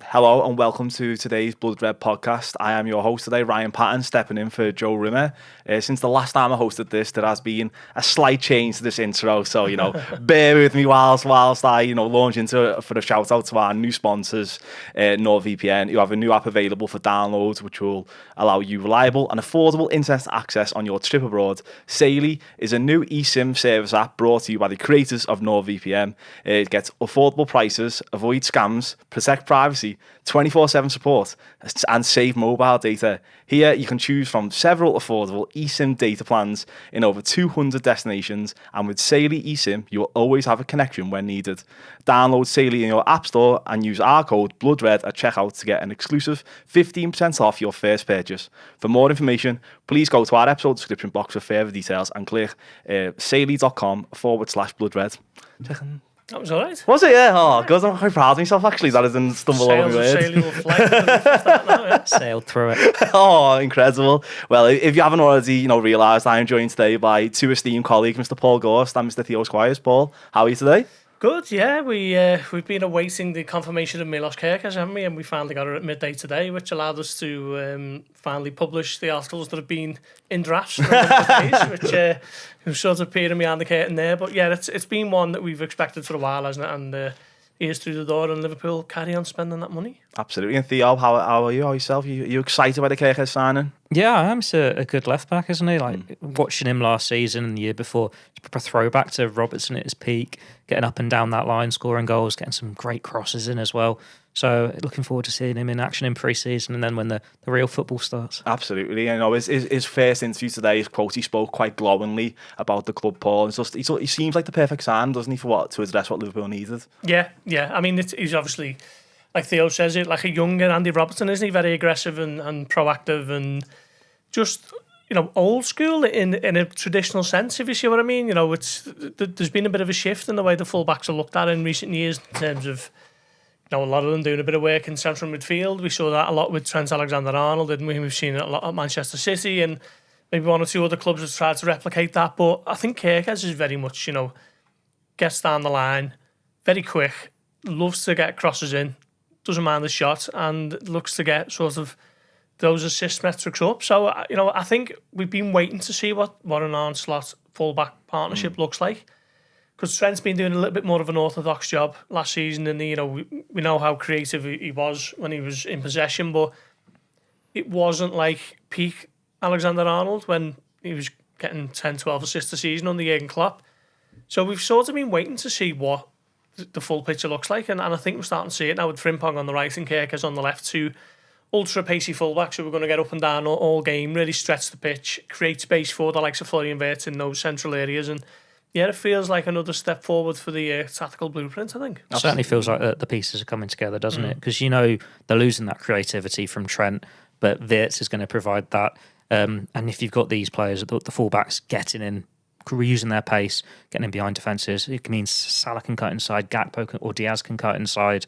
Hello and welcome to today's Blood Red podcast. I am your host today, Ryan Paton, stepping in for Joe Rimmer. Since the last time I hosted this, there has been a slight change to this intro, so bear with me whilst I launch into for a shout out to our new sponsors, NordVPN, who have a new app available for download, which will allow you reliable and affordable internet access on your trip abroad. Saily is a new eSIM service app brought to you by the creators of NordVPN. It gets affordable prices, avoid scams, protect privacy, 24/7 support, and save mobile data. Here you can choose from several affordable eSIM data plans in over 200 destinations, and with Saily eSIM you will always have a connection when needed. Download Saily in your app store and use our code BLOODRED at checkout to get an exclusive 15% off your first purchase. For more information, please go to our episode description box for further details and click saily.com/bloodred. That was all right. Was it? Yeah. Oh, God, I'm quite proud of myself, actually, that I didn't stumble over my words. Sailed through it. Oh, incredible. Well, if you haven't already, realised, I am joined today by two esteemed colleagues, Mr. Paul Gorst and Mr. Theo Squires. Paul, how are you today? Good, yeah. We've been awaiting the confirmation of Milos Kerkez, haven't we? And we finally got it at midday today, which allowed us to finally publish the articles that have been in drafts for a number of days, which sort of peering behind the curtain there. But yeah, it's been one that we've expected for a while, hasn't it? And here's through the door, and Liverpool carry on spending that money. Absolutely. And Theo, how are you? How are yourself? You excited by the Kerkez signing? Yeah, I am. It's a good left back, isn't he? Watching him last season and the year before, it's a throwback to Robertson at his peak, getting up and down that line, scoring goals, getting some great crosses in as well. So looking forward to seeing him in action in pre-season and then when the real football starts. Absolutely. His first interview today, his quote, he spoke quite glowingly about the club, Paul. It's just, he seems like the perfect sign, doesn't he, to address what Liverpool needed? Yeah. I mean, he's obviously, like Theo says it, like a younger Andy Robertson, isn't he? Very aggressive and proactive and just, old school in a traditional sense, if you see what I mean. There's been a bit of a shift in the way the fullbacks are looked at in recent years in terms of, a lot of them doing a bit of work in central midfield. We saw that a lot with Trent Alexander-Arnold, didn't we? We've seen it a lot at Manchester City, and maybe one or two other clubs have tried to replicate that. But I think Kerkez is very much, gets down the line, very quick, loves to get crosses in, doesn't mind the shot, and looks to get sort of those assist metrics up. So, I think we've been waiting to see what an on-slot full-back partnership looks like. Because Trent's been doing a little bit more of an orthodox job last season, and we know how creative he was when he was in possession, but it wasn't like peak Alexander-Arnold when he was getting 10, 12 assists a season under Jurgen Klopp. So we've sort of been waiting to see what the full picture looks like, and I think we're starting to see it now with Frimpong on the right and Kerkez on the left, two ultra-pacey fullbacks who are going to get up and down all game, really stretch the pitch, create space for the likes of Florian Wirtz in those central areas, and yeah, it feels like another step forward for the tactical blueprint, I think. It certainly feels like the pieces are coming together, doesn't it? Because, they're losing that creativity from Trent, but Wirtz is going to provide that. And if you've got these players, the fullbacks getting in, using their pace, getting in behind defences, it means Salah can cut inside, Gakpo or Diaz can cut inside,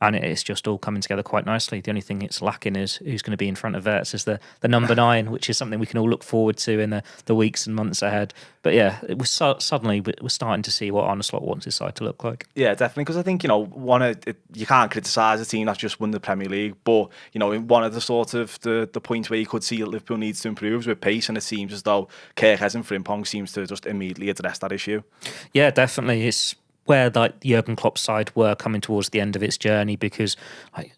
and it's just all coming together quite nicely. The only thing it's lacking is who's going to be in front of Wirtz as the number 9, which is something we can all look forward to in the weeks and months ahead. But yeah, it was suddenly we're starting to see what Arne Slot wants his side to look like. Yeah, definitely, because I think, you can't criticise a team that's just won the Premier League, but, one of the sort of the points where you could see that Liverpool needs to improve is with pace, and it seems as though Kerkez and Frimpong seems to just immediately address that issue. Yeah, definitely. It's where Jurgen Klopp's side were coming towards the end of its journey, because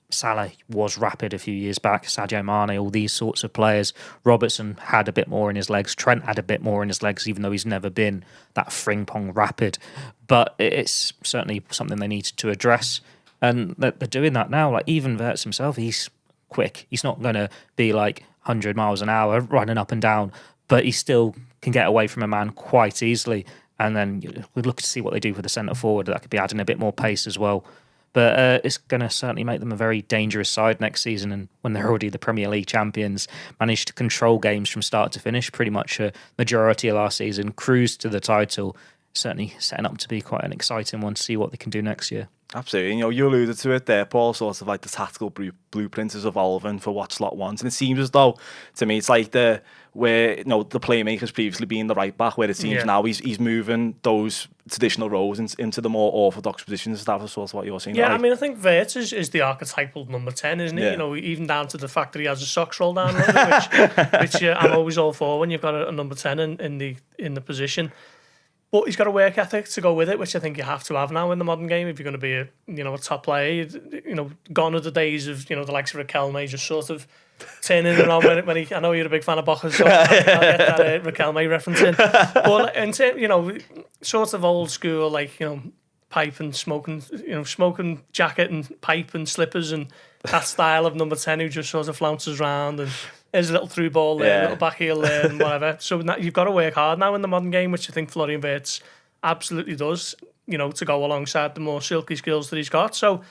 Salah was rapid a few years back, Sadio Mane, all these sorts of players. Robertson had a bit more in his legs, Trent had a bit more in his legs, even though he's never been that Frimpong rapid. But it's certainly something they needed to address, and they're doing that now. Even Wirtz himself, he's quick. He's not going to be 100 miles an hour running up and down, but he still can get away from a man quite easily. And then we'd look to see what they do with the centre forward. That could be adding a bit more pace as well. But it's going to certainly make them a very dangerous side next season. And when they're already the Premier League champions, managed to control games from start to finish, pretty much a majority of last season, cruised to the title, certainly setting up to be quite an exciting one to see what they can do next year. Absolutely. You alluded to it there, Paul, sort of like the tactical blueprint is evolving for what Slot wants. And it seems as though, to me, it's like the playmaker's previously been the right back, where it seems now he's moving those traditional roles into the more orthodox positions. Is that sort of what you're saying? Yeah, right? I mean, I think Wirtz is the archetypal number 10, isn't he? Yeah. Even down to the fact that he has his socks rolled down, which I'm always all for when you've got a number 10 in the position. But he's got a work ethic to go with it, which I think you have to have now in the modern game if you're going to be a top player. Gone are the days of the likes of Riquelme just sort of turning around when he. I know you're a big fan of Bochas, so I'll get that Riquelme reference in. But in terms, sort of old school, like pipe and smoking, smoking jacket and pipe and slippers and that style of number 10 who just sort of flounces around and. There's a little through ball there, a little back heel there, and whatever. So now you've got to work hard now in the modern game, which I think Florian Wirtz absolutely does, to go alongside the more silky skills that he's got. So,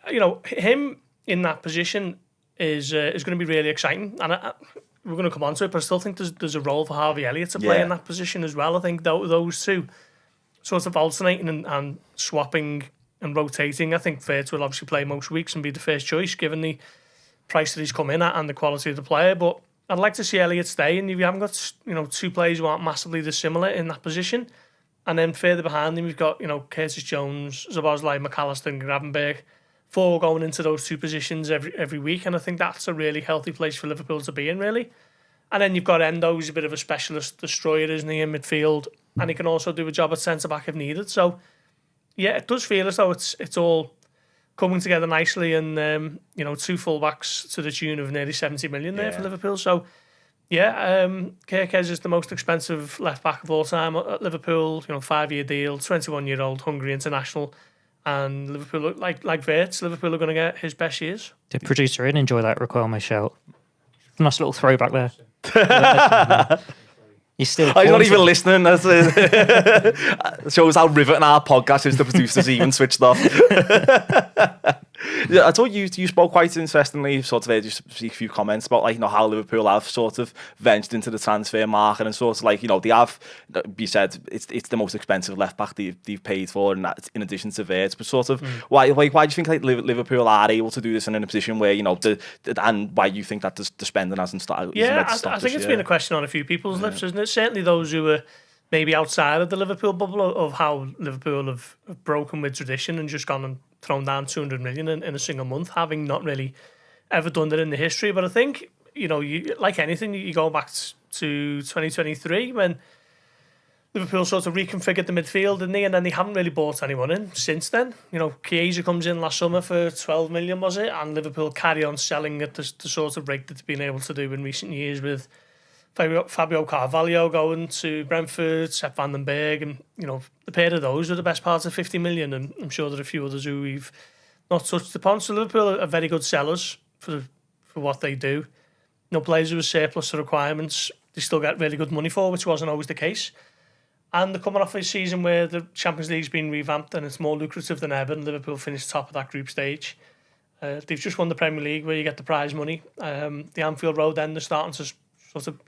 him in that position is going to be really exciting. And we're going to come on to it, but I still think there's a role for Harvey Elliott to play in that position as well. I think those two sort of alternating and swapping and rotating. I think Wirtz will obviously play most weeks and be the first choice, given the price that he's come in at and the quality of the player. But I'd like to see Elliott stay, and if you haven't got two players who aren't massively dissimilar in that position, and then further behind him you've got Curtis Jones, Szoboszlai, McAllister and Gravenberg, four going into those two positions every week, and I think that's a really healthy place for Liverpool to be in, really. And then you've got Endo, who's a bit of a specialist destroyer, isn't he, in midfield, and he can also do a job at centre back if needed. So yeah, it does feel as though it's all coming together nicely, and two fullbacks to the tune of nearly 70 million there for Liverpool. So yeah, Kerkez is the most expensive left back of all time at Liverpool. 5-year deal, 21-year-old Hungary international, and Liverpool like Wirtz, Liverpool are going to get his best years. The producer in enjoy that Riquelme shout. Nice little throwback there. He's still. He's not even listening. That's it. Shows how riveting our podcast is. The producers even switched off. I thought you spoke quite interestingly, sort of just a few comments about how Liverpool have sort of ventured into the transfer market and sort of they have. You said it's the most expensive left back they've paid for, and that's in addition to Wirtz. But sort of why do you think Liverpool are able to do this and in a position where and why you think that the spending hasn't started? Yeah, I think it's been a question on a few people's lips, isn't it? Certainly those who are maybe outside of the Liverpool bubble of how Liverpool have broken with tradition and just gone and thrown down 200 million in a single month, having not really ever done that in the history. But I think, you like anything, you go back to 2023 when Liverpool sort of reconfigured the midfield, didn't they? And then they haven't really bought anyone in since then. Chiesa comes in last summer for 12 million, was it? And Liverpool carry on selling at the sort of rate that they've been able to do in recent years with Fabio Carvalho going to Brentford, Sepp van den Berg, and the pair of those are the best part of 50 million, and I'm sure there are a few others who we've not touched upon. So Liverpool are very good sellers for what they do. Players who are surplus to requirements, they still get really good money for, which wasn't always the case. And they're coming off a season where the Champions League's been revamped and it's more lucrative than ever, and Liverpool finished top of that group stage. They've just won the Premier League where you get the prize money. The Anfield Road end, they're starting to sort of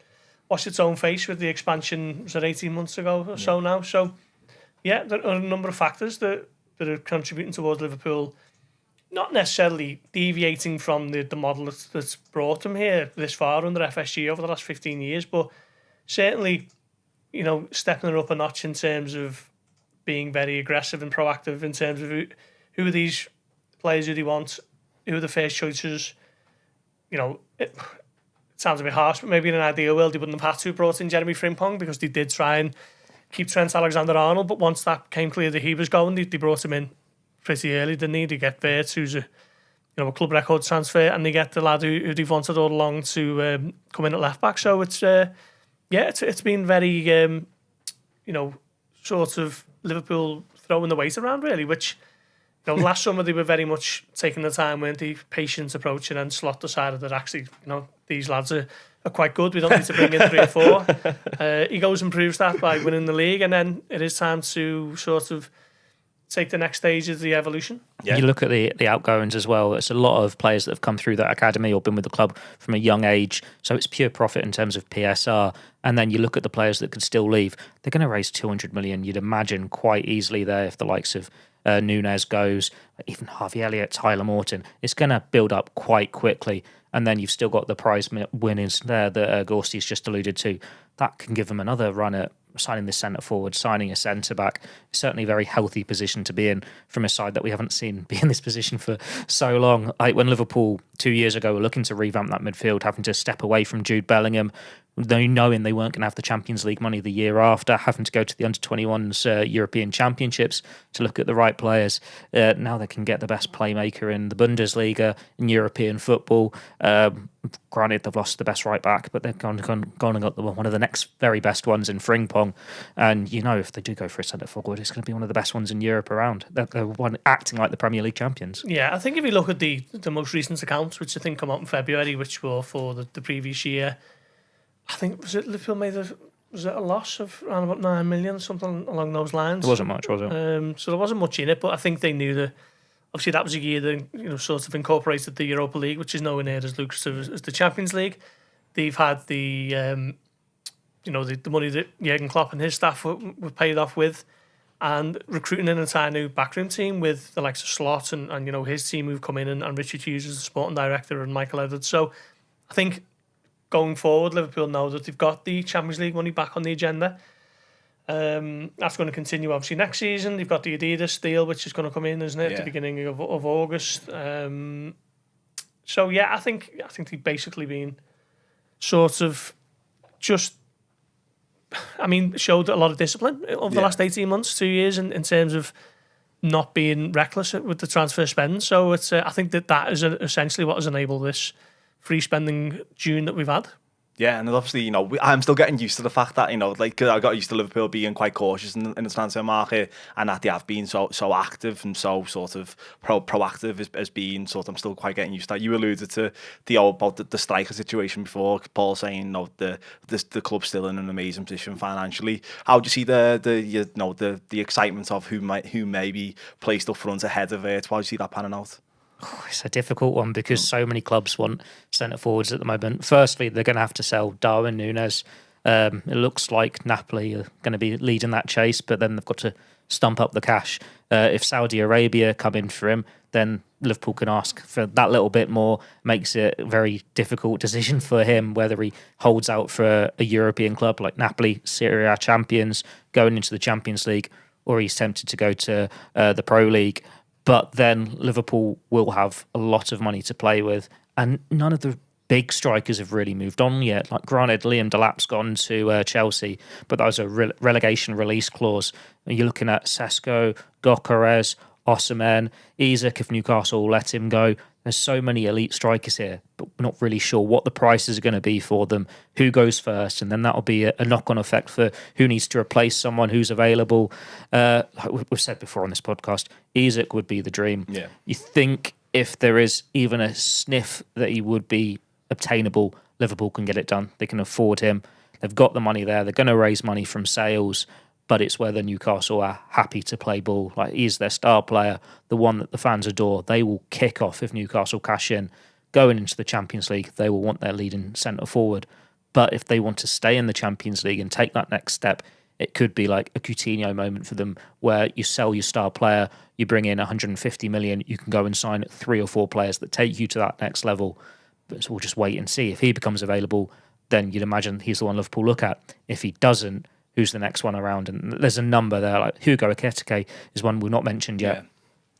wash its own face with the expansion, was it 18 months ago or so now? So, yeah, there are a number of factors that are contributing towards Liverpool not necessarily deviating from the model that's brought them here this far under FSG over the last 15 years, but certainly, stepping it up a notch in terms of being very aggressive and proactive in terms of who are these players who they want, who are the first choices. It sounds a bit harsh, but maybe in an ideal world they wouldn't have had to have brought in Jeremie Frimpong because they did try and keep Trent Alexander-Arnold, but once that came clear that he was going, they brought him in pretty early, didn't they? They get Wirtz, who's a club record transfer, and they get the lad who they've wanted all along to come in at left back. So it's been very sort of Liverpool throwing the weight around really, which last summer they were very much taking the time, weren't they? Patient approach, and then Slot decided that actually these lads are quite good. We don't need to bring in 3 or 4. He goes and proves that by winning the league, and then it is time to sort of take the next stage of the evolution. Yeah. You look at the outgoings as well. It's a lot of players that have come through that academy or been with the club from a young age. So it's pure profit in terms of PSR. And then you look at the players that could still leave. They're going to raise 200 million, you'd imagine, quite easily there if the likes of Nunez goes, even Harvey Elliott, Tyler Morton, it's going to build up quite quickly. And then you've still got the prize winners there that Gorsty's just alluded to. That can give them another run at signing the centre forward, signing a centre back. Certainly a very healthy position to be in from a side that we haven't seen be in this position for so long. When Liverpool 2 years ago were looking to revamp that midfield, having to step away from Jude Bellingham, knowing they weren't going to have the Champions League money the year after, having to go to the under-21s European Championships to look at the right players. Now they can get the best playmaker in the Bundesliga, in European football. Granted, they've lost the best right back, but they've gone and got one of the next very best ones in Frimpong. And if they do go for a centre forward, it's going to be one of the best ones in Europe around. They're acting like the Premier League champions. Yeah, I think if you look at the most recent accounts, which I think come out in February, which were for the previous year, I think Liverpool was it a loss of around about 9 million, something along those lines. It wasn't much, was it? So there wasn't much in it, but I think they knew that. Obviously, that was a year that sort of incorporated the Europa League, which is nowhere near as lucrative as the Champions League. They've had the the money that Jurgen Klopp and his staff were paid off with, and recruiting an entire new backroom team with the likes of Slot and his team who've come in and Richard Hughes as the sporting director and Michael Edwards. So I think going forward, Liverpool know that they've got the Champions League money back on the agenda. That's going to continue obviously next season. They've got the Adidas deal, which is going to come in, isn't it, at the beginning of August. So yeah, I think they've basically been sort of just, showed a lot of discipline over the last 18 months, 2 years in terms of not being reckless with the transfer spend. So it's I think that is essentially what has enabled this free spending June that we've had. Yeah, and obviously, I'm still getting used to the fact that, I got used to Liverpool being quite cautious in the transfer market, and that they have been so active and so sort of proactive as being I'm still quite getting used to that. You alluded to about the striker situation before, Paul, saying the club's still in an amazing position financially. How do you see the excitement of who may be placed up front ahead of it? How do you see that panning out? It's a difficult one because so many clubs want centre forwards at the moment. Firstly, they're going to have to sell Darwin Nunez. It looks like Napoli are going to be leading that chase, but then they've got to stump up the cash. If Saudi Arabia come in for him, then Liverpool can ask for that little bit more. Makes it a very difficult decision for him whether he holds out for a European club like Napoli, Serie A champions, going into the Champions League, or he's tempted to go to the Pro League. But then Liverpool will have a lot of money to play with, and none of the big strikers have really moved on yet. Like, granted, Liam Delap's gone to Chelsea, but that was a relegation release clause. You're looking at Sesko, Gyökeres, Osimhen, Isak if Newcastle let him go. There's so many elite strikers here, but we're not really sure what the prices are going to be for them, who goes first, and then that'll be a knock-on effect for who needs to replace someone who's available. Like we've said before on this podcast, Isak would be the dream. Yeah. You think if there is even a sniff that he would be obtainable, Liverpool can get it done. They can afford him. They've got the money there. They're going to raise money from sales, but it's whether Newcastle are happy to play ball. Like, he's their star player, the one that the fans adore. They will kick off if Newcastle cash in. Going into the Champions League, they will want their leading centre forward. But if they want to stay in the Champions League and take that next step, it could be like a Coutinho moment for them, where you sell your star player, you bring in 150 million, you can go and sign 3 or 4 players that take you to that next level. But so we'll just wait and see. If he becomes available, then you'd imagine he's the one Liverpool look at. If he doesn't, who's the next one around? And there's a number there, like Hugo Ekitike is one we've not mentioned yet. Yeah.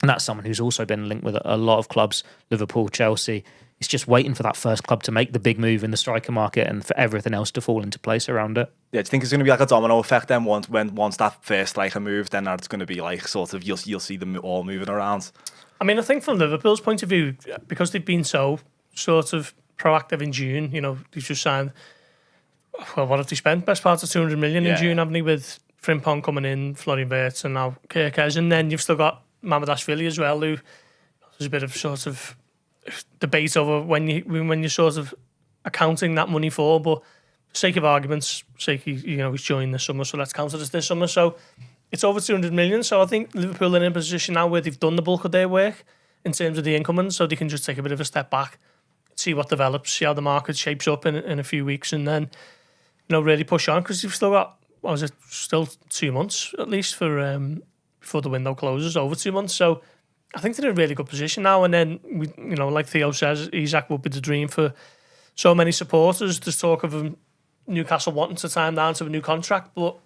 And that's someone who's also been linked with a lot of clubs, Liverpool, Chelsea. It's just waiting for that first club to make the big move in the striker market and for everything else to fall into place around it. Yeah, do you think it's going to be like a domino effect then once that first striker moves, then it's going to be like sort of you'll see them all moving around? I think from Liverpool's point of view, because they've been so sort of proactive in June, they've just signed, well, what have they spent? Best part of 200 million in June, haven't they, with Frimpong coming in, Florian Wirtz, and now Kerkez, and then you've still got Mamardashvili as well, who there's a bit of sort of debate over when you're sort of accounting that money for, but for sake of arguments, he's joined this summer, so let's count it as this summer. So it's over 200 million. So I think Liverpool are in a position now where they've done the bulk of their work in terms of the incoming, so they can just take a bit of a step back, see what develops, see how the market shapes up in a few weeks, and then really push on, because you've still got, still 2 months at least for before the window closes, over 2 months. So I think they're in a really good position now. And then, like Theo says, Isak will be the dream for so many supporters. There's talk of Newcastle wanting to tie him down to a new contract, but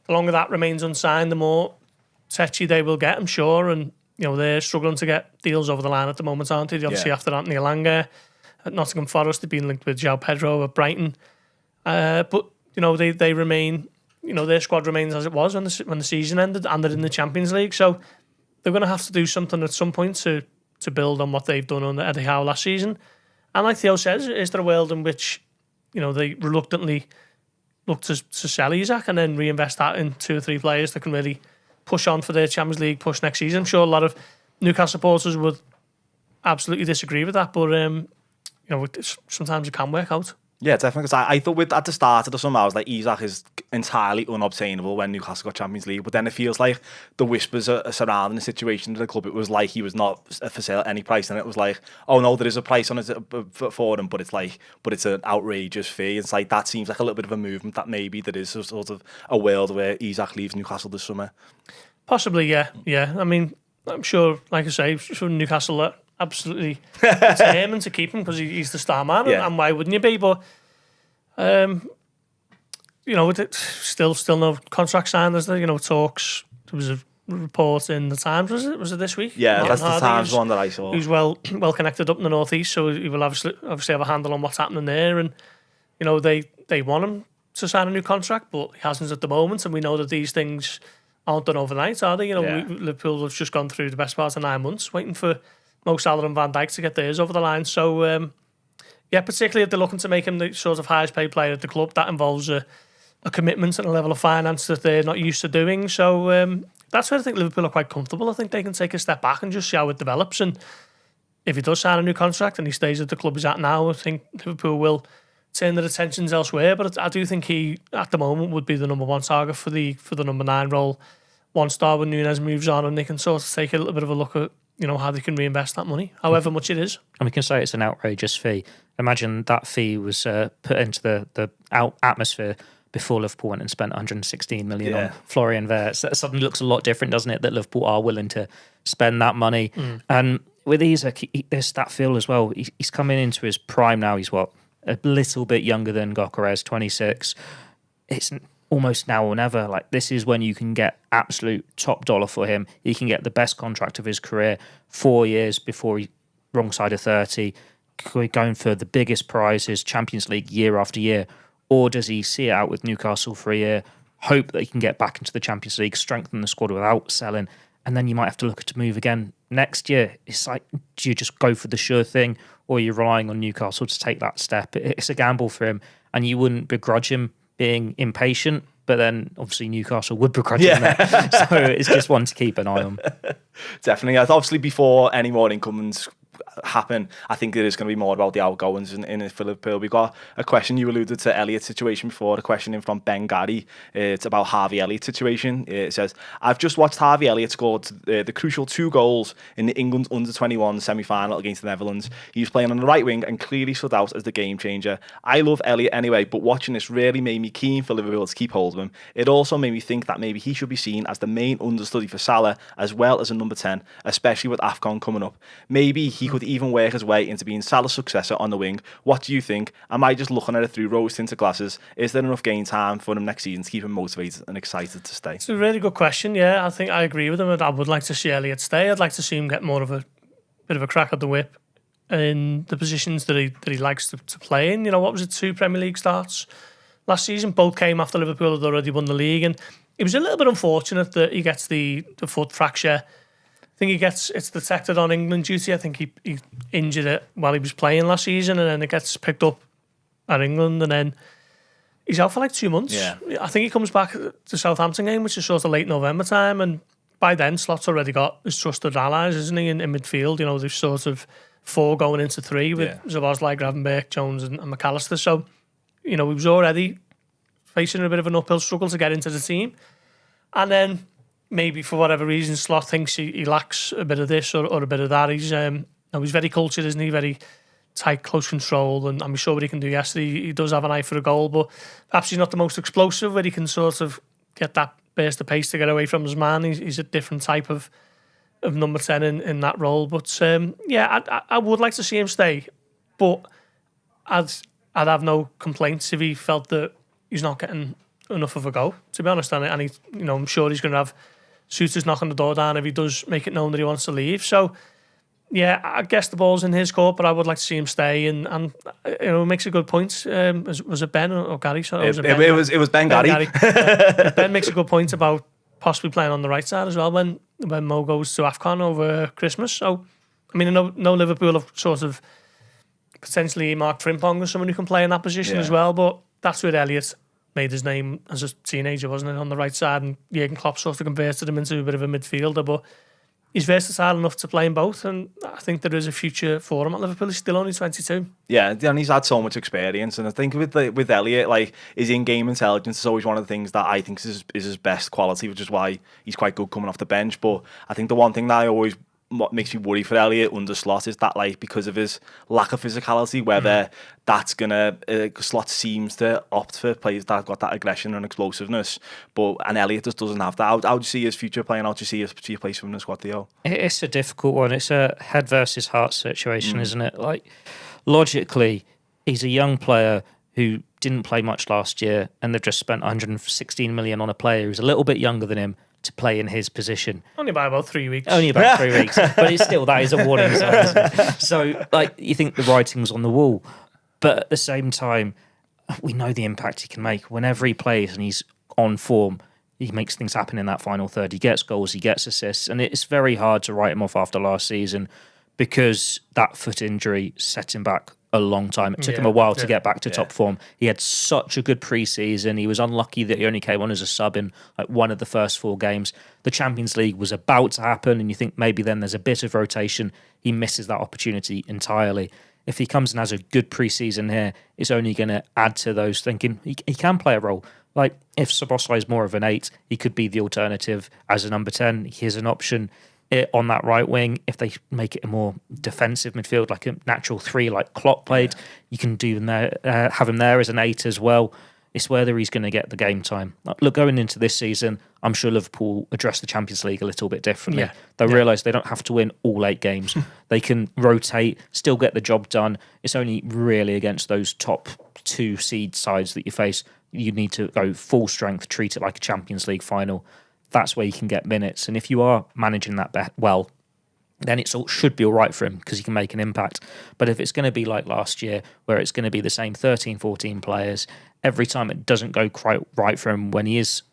the longer that remains unsigned, the more tetchy they will get, I'm sure. And, they're struggling to get deals over the line at the moment, aren't they? Obviously, after Anthony Elanga at Nottingham Forest, they've been linked with João Pedro at Brighton. But, they remain, their squad remains as it was when the season ended, and they're in the Champions League. So they're going to have to do something at some point to build on what they've done under Eddie Howe last season. And like Theo says, is there a world in which, they reluctantly look to sell Isak and then reinvest that in 2 or 3 players that can really push on for their Champions League push next season? I'm sure a lot of Newcastle supporters would absolutely disagree with that, but sometimes it can work out. Yeah, definitely. Because I thought at the start of the summer, I was like, Isak is entirely unobtainable when Newcastle got Champions League. But then it feels like the whispers are surrounding the situation of the club. It was like he was not for sale at any price, and it was like, oh no, there is a price on it for him, but it's an outrageous fee. It's like that seems like a little bit of a movement that maybe there is a sort of a world where Isak leaves Newcastle this summer. Possibly, yeah. I mean, I'm sure, like I say, Newcastle are absolutely determined to keep him because he's the star man, and why wouldn't you be? But still no contract signed. There's talks. There was a report in the Times. Was it this week? Yeah, Martin that's Hardy, the Times one that I saw. Who's well connected up in the northeast, so he will obviously have a handle on what's happening there. And they want him to sign a new contract, but he hasn't at the moment. And we know that these things aren't done overnight, are they? Liverpool have just gone through the best part of 9 months waiting for Mo Salah and Van Dijk to get theirs over the line. So, particularly if they're looking to make him the sort of highest paid player at the club, that involves a commitment and a level of finance that they're not used to doing. So that's where I think Liverpool are quite comfortable. I think they can take a step back and just see how it develops. And if he does sign a new contract and he stays at the club he's at now, I think Liverpool will turn their attentions elsewhere. But I do think he, at the moment, would be the number 1 target for the number 9 role once Darwin Nunez moves on, and they can sort of take a little bit of a look at how they can reinvest that money, however much it is. And we can say it's an outrageous fee. Imagine that fee was put into the atmosphere before Liverpool went and spent 116 million on Florian Wirtz. That suddenly looks a lot different, doesn't it? That Liverpool are willing to spend that money. And with Isak, there's that feel as well. He's coming into his prime now. He's a little bit younger than Gyökeres, 26. It's almost now or never. Like, this is when you can get absolute top dollar for him. He can get the best contract of his career, 4 years before he wrong side of 30, going for the biggest prizes, Champions League year after year. Or does he see it out with Newcastle for a year, hope that he can get back into the Champions League, strengthen the squad without selling, and then you might have to look to move again next year? It's like, do you just go for the sure thing, or are you relying on Newcastle to take that step? It's a gamble for him, and you wouldn't begrudge him being impatient, but then obviously Newcastle would begrudge him that. So it's just one to keep an eye on. Definitely. Obviously, before any more incomings happen, I think it is going to be more about the outgoings in Liverpool. We've got a question. You alluded to Elliott's situation before. A question in from Ben Gary. It's about Harvey Elliott's situation. It says, I've just watched Harvey Elliott score the crucial 2 goals in the England under-21 semi-final against the Netherlands. He was playing on the right wing and clearly stood out as the game changer. I love Elliott anyway, but watching this really made me keen for Liverpool to keep hold of him. It also made me think that maybe he should be seen as the main understudy for Salah as well as a number 10, especially with AFCON coming up. Maybe he could even work his way into being Salah's successor on the wing. What do you think? Am I just looking at it through rose-tinted glasses? Is there enough game time for him next season to keep him motivated and excited to stay? It's a really good question. Yeah, I think I agree with him. I would like to see Elliott stay. I'd like to see him get more of a bit of a crack at the whip in the positions that he likes to play in. What was it? 2 Premier League starts last season. Both came after Liverpool had already won the league, and it was a little bit unfortunate that he gets the foot fracture. I think it's detected on England duty. I think he injured it while he was playing last season, and then it gets picked up at England, and then he's out for like 2 months. Yeah. I think he comes back to Southampton game, which is sort of late November time, and by then Slot's already got his trusted allies, isn't he, in midfield? There's sort of 4 going into 3 with Szoboszlai, Gravenberch, Jones and McAllister. So, he was already facing a bit of an uphill struggle to get into the team. And then maybe for whatever reason, Slot thinks he lacks a bit of this or a bit of that. He's very cultured, isn't he? Very tight, close control, and we saw what he can do yesterday. He does have an eye for a goal, but perhaps he's not the most explosive, where he can sort of get that burst of pace to get away from his man. He's a different type of number 10 in that role. But I would like to see him stay, but I'd have no complaints if he felt that he's not getting enough of a go, to be honest. And he, I'm sure he's going to have suitors knocking the door down if he does make it known that he wants to leave. So, yeah, I guess the ball's in his court, but I would like to see him stay. And makes a good point. Was it Ben or Gary? Sorry, it was Ben Gary. Ben makes a good point about possibly playing on the right side as well when Mo goes to AFCON over Christmas. So, I mean, I know Liverpool have sort of potentially marked Frimpong as someone who can play in that position as well, but that's where Elliott made his name as a teenager, wasn't it, on the right side, and Jurgen Klopp sort of converted him into a bit of a midfielder, but he's versatile enough to play in both, and I think there is a future for him at Liverpool. He's still only 22. Yeah, and he's had so much experience, and I think with Elliott, like, his in-game intelligence is always one of the things that I think is his best quality, which is why he's quite good coming off the bench. But I think the one thing that I always makes me worry for Elliott under Slot is that, like, because of his lack of physicality, whether that's gonna Slot seems to opt for players that have got that aggression and explosiveness, and Elliott just doesn't have that. How do you see his future playing out? Do you see his place from the squad, Theo? It's a difficult one. It's a head versus heart situation, isn't it? Like, logically, he's a young player who didn't play much last year, and they've just spent 116 million on a player who's a little bit younger than him to play in his position. Only by about 3 weeks. Only about 3 weeks. But it's still, that is a warning sign, isn't it? So, like, you think the writing's on the wall. But at the same time, we know the impact he can make. Whenever he plays and he's on form, he makes things happen in that final third. He gets goals, he gets assists. And it's very hard to write him off after last season because that foot injury set him back a long time. It took him a while to get back to top form. He had such a good pre-season. He was unlucky that he only came on as a sub in like one of the first 4 games. The Champions League was about to happen, and you think maybe then there's a bit of rotation. He misses that opportunity entirely. If he comes and has a good pre-season here, it's only going to add to those thinking he can play a role. Like, if Szoboszlai is more of an 8, he could be the alternative as a number 10. Here's an option on that right wing. If they make it a more defensive midfield, like a natural 3, like Klopp played, you can do have him there as an 8 as well. It's whether he's going to get the game time. Look, going into this season, I'm sure Liverpool address the Champions League a little bit differently. They'll realise they don't have to win all 8 games. They can rotate, still get the job done. It's only really against those top 2 seed sides that you face. You need to go full strength, treat it like a Champions League final. That's where you can get minutes. And if you are managing that well, then it should be all right for him because he can make an impact. But if it's going to be like last year, where it's going to be the same 13, 14 players, every time it doesn't go quite right for him when he is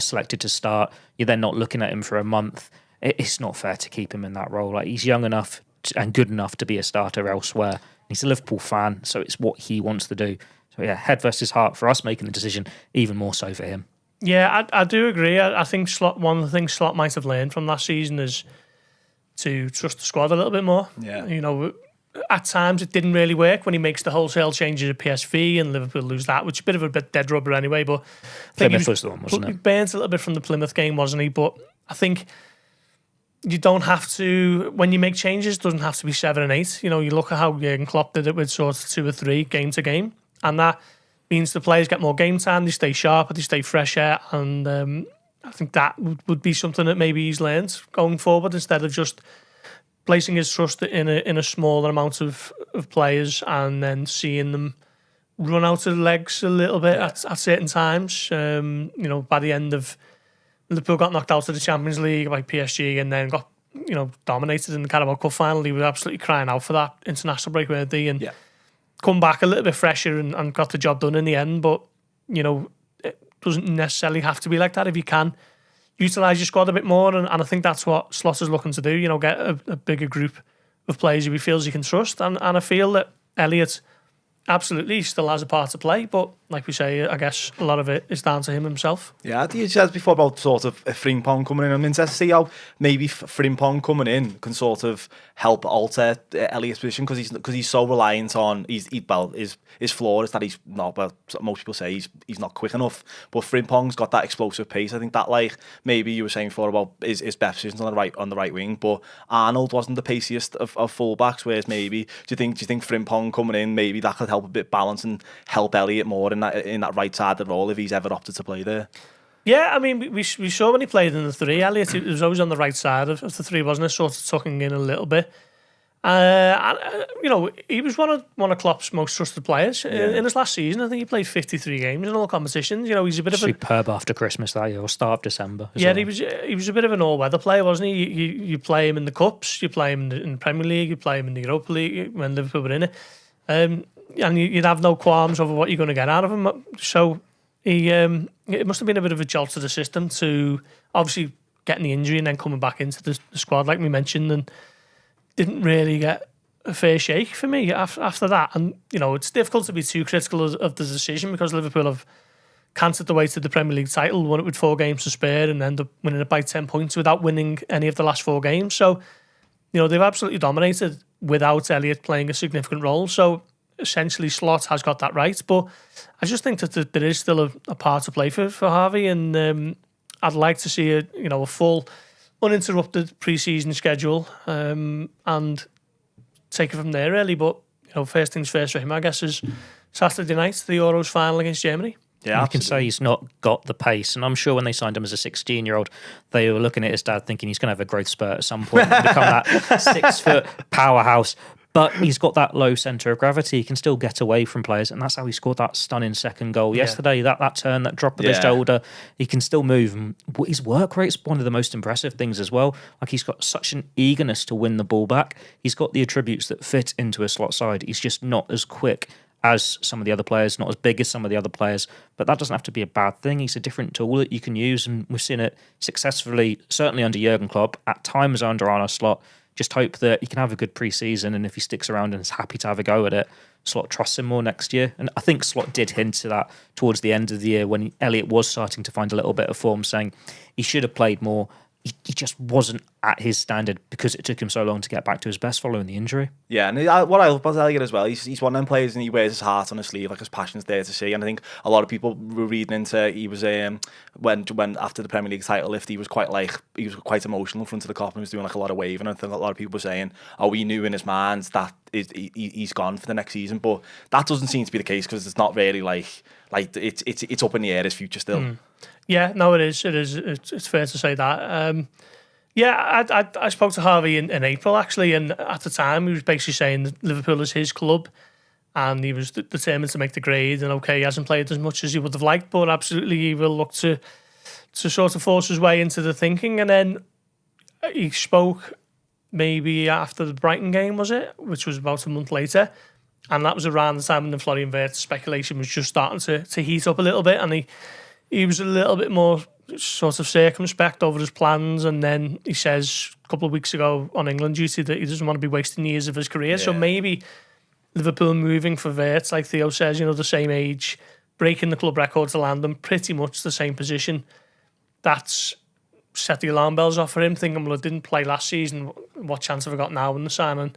selected to start, you're then not looking at him for a month. It's not fair to keep him in that role. Like, he's young enough and good enough to be a starter elsewhere. He's a Liverpool fan, so it's what he wants to do. So yeah, head versus heart for us making the decision, even more so for him. Yeah, I do agree. I think one of the things Slot might have learned from last season is to trust the squad a little bit more. Yeah. At times it didn't really work when he makes the wholesale changes at PSV and Liverpool lose that, which is a bit of a dead rubber anyway. But I think Plymouth was the one, wasn't it? He burnt a little bit from the Plymouth game, wasn't he? But I think you don't have to, when you make changes, it doesn't have to be 7 and 8. You look at how Jurgen Klopp did it with sort of 2 or 3 game to game, and that means the players get more game time, they stay sharper, they stay fresher, and I think that would be something that maybe he's learned going forward, instead of just placing his trust in a smaller amount of players and then seeing them run out of legs a little bit at certain times. By the end of Liverpool got knocked out of the Champions League by PSG and then got dominated in the Carabao Cup final. He was absolutely crying out for that international break, weren't he? And come back a little bit fresher and got the job done in the end. But it doesn't necessarily have to be like that if you can utilise your squad a bit more, and I think that's what Slot is looking to do, get a bigger group of players who he feels he can trust, and I feel that Elliott absolutely still has a part to play, but like we say, I guess a lot of it is down to him himself. Yeah, you said before about sort of Frimpong coming in. I'm interested to see how maybe Frimpong coming in can sort of help alter Elliott's position, because he's so reliant on his flaw is that he's not. Well, most people say he's not quick enough, but Frimpong's got that explosive pace. I think that, like, maybe you were saying before about his best positions on the right wing, but Arnold wasn't the paciest of fullbacks. Whereas maybe do you think Frimpong coming in, maybe that could help a bit balance and help Elliott more in that right side of the role if he's ever opted to play there? Yeah, I mean, we saw when he played in the three, Elliott, he was always on the right side of the three, wasn't it? Sort of tucking in a little bit. He was one of Klopp's most trusted players in his last season. I think he played 53 games in all competitions. He's a bit of superb after Christmas that year, or start of December. Yeah, well. He was a bit of an all-weather player, wasn't he? You play him in the cups, you play him in the Premier League, you play him in the Europa League when Liverpool were in it, and you'd have no qualms over what you're going to get out of him. So it must have been a bit of a jolt to the system to obviously getting the injury and then coming back into the squad, like we mentioned, and didn't really get a fair shake for me after that. And, it's difficult to be too critical of the decision because Liverpool have cantered the way to the Premier League title, won it with 4 games to spare and ended up winning it by 10 points without winning any of the last 4 games. So, they've absolutely dominated without Elliott playing a significant role. So, essentially, Slot has got that right. But I just think that there is still a part to play for Harvey. And I'd like to see a full uninterrupted pre-season schedule and take it from there really. But first things first for him, I guess, is Saturday night, the Euros final against Germany. Yeah, you can say he's not got the pace, and I'm sure when they signed him as a 16-year-old, they were looking at his dad thinking he's going to have a growth spurt at some point and become that 6-foot powerhouse. But he's got that low centre of gravity. He can still get away from players, and that's how he scored that stunning second goal yesterday. That turn, that drop of the shoulder, he can still move. And his work rate's one of the most impressive things as well. Like, he's got such an eagerness to win the ball back. He's got the attributes that fit into a slot side. He's just not as quick as some of the other players, not as big as some of the other players, but that doesn't have to be a bad thing. He's a different tool that you can use, and we've seen it successfully, certainly under Jurgen Klopp, at times under Arne Slot. Just hope that he can have a good pre-season, and if he sticks around and is happy to have a go at it, Slot trusts him more next year. And I think Slot did hint to that towards the end of the year when Elliott was starting to find a little bit of form, saying he should have played more. He just wasn't at his standard because it took him so long to get back to his best following the injury. Yeah, and what I love about Elliott as well, he's one of them players and he wears his heart on his sleeve, like his passion's there to see. And I think a lot of people were reading into he was when after the Premier League title lift, he was quite emotional in front of the Kop and was doing like a lot of waving. And I think a lot of people were saying, we knew in his mind that he's gone for the next season, but that doesn't seem to be the case because it's not really like it's up in the air, his future still. Yeah, no, it is. It's fair to say that. I spoke to Harvey in April, actually, and at the time he was basically saying that Liverpool is his club and he was determined to make the grade, and he hasn't played as much as he would have liked, but absolutely he will look to sort of force his way into the thinking. And then he spoke maybe after the Brighton game, was it? Which was about a month later, and that was around the time when the Florian Wirtz speculation was just starting to heat up a little bit, and he was a little bit more sort of circumspect over his plans, and then he says a couple of weeks ago on England duty that he doesn't want to be wasting years of his career. Yeah. So maybe Liverpool moving for Wirtz, like Theo says, the same age, breaking the club record to land him, pretty much the same position. That's set the alarm bells off for him, thinking, well, I didn't play last season. What chance have I got now in the signing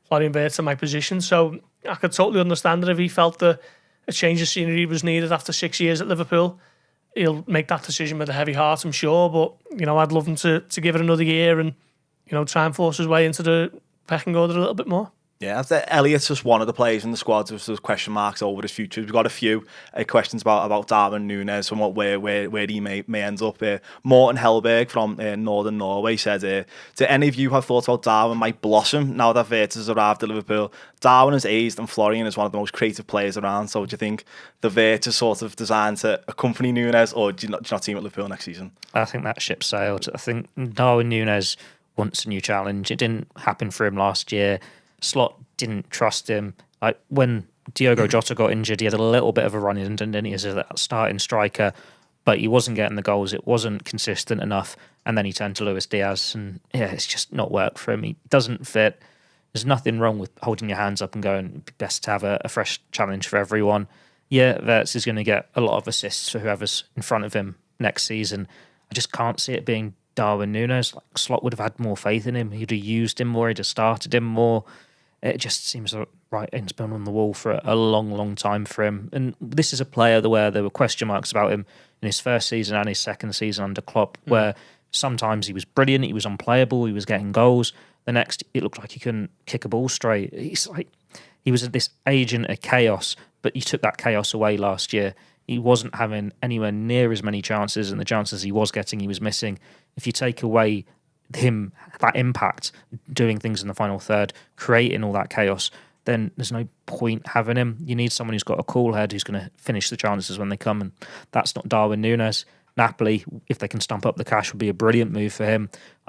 Florian Wirtz in my position? So I could totally understand it if he felt that a change of scenery was needed after 6 years at Liverpool. He'll make that decision with a heavy heart, I'm sure. But, I'd love him to give it another year and, try and force his way into the pecking order a little bit more. Yeah, Elliott's just one of the players in the squad. There's question marks over his future. We've got a few questions about Darwin Nunez and where he may end up. Morten Hellberg from Northern Norway said, do any of you have thoughts about Darwin might blossom now that Wirtz has arrived at Liverpool? Darwin is aged and Florian is one of the most creative players around. So do you think the Wirtz is sort of designed to accompany Nunez, or do you not see him at Liverpool next season? I think that ship sailed. I think Darwin Nunez wants a new challenge. It didn't happen for him last year. Slot didn't trust him. Like when Diogo Jota got injured, he had a little bit of a run in, didn't he, as a starting striker, but he wasn't getting the goals. It wasn't consistent enough. And then he turned to Luis Diaz, and it's just not worked for him. He doesn't fit. There's nothing wrong with holding your hands up and going, it'd be best to have a fresh challenge for everyone. Yeah, Wirtz is going to get a lot of assists for whoever's in front of him next season. I just can't see it being Darwin Nunez. Like, Slot would have had more faith in him. He'd have used him more. He'd have started him more. It just seems right it's been on the wall for a long, long time for him. And this is a player where there were question marks about him in his first season and his second season under Klopp, where sometimes he was brilliant, he was unplayable, he was getting goals. The next, it looked like he couldn't kick a ball straight. He was this agent of chaos, but you took that chaos away last year. he wasn't having anywhere near as many chances, and the chances he was getting, he was missing. If you take away him, that impact, doing things in the final third, creating all that chaos, then there's no point having him. You need someone who's got a cool head, who's going to finish the chances when they come, and that's not Darwin Nunez. Napoli, if they can stump up the cash, would be a brilliant move for him.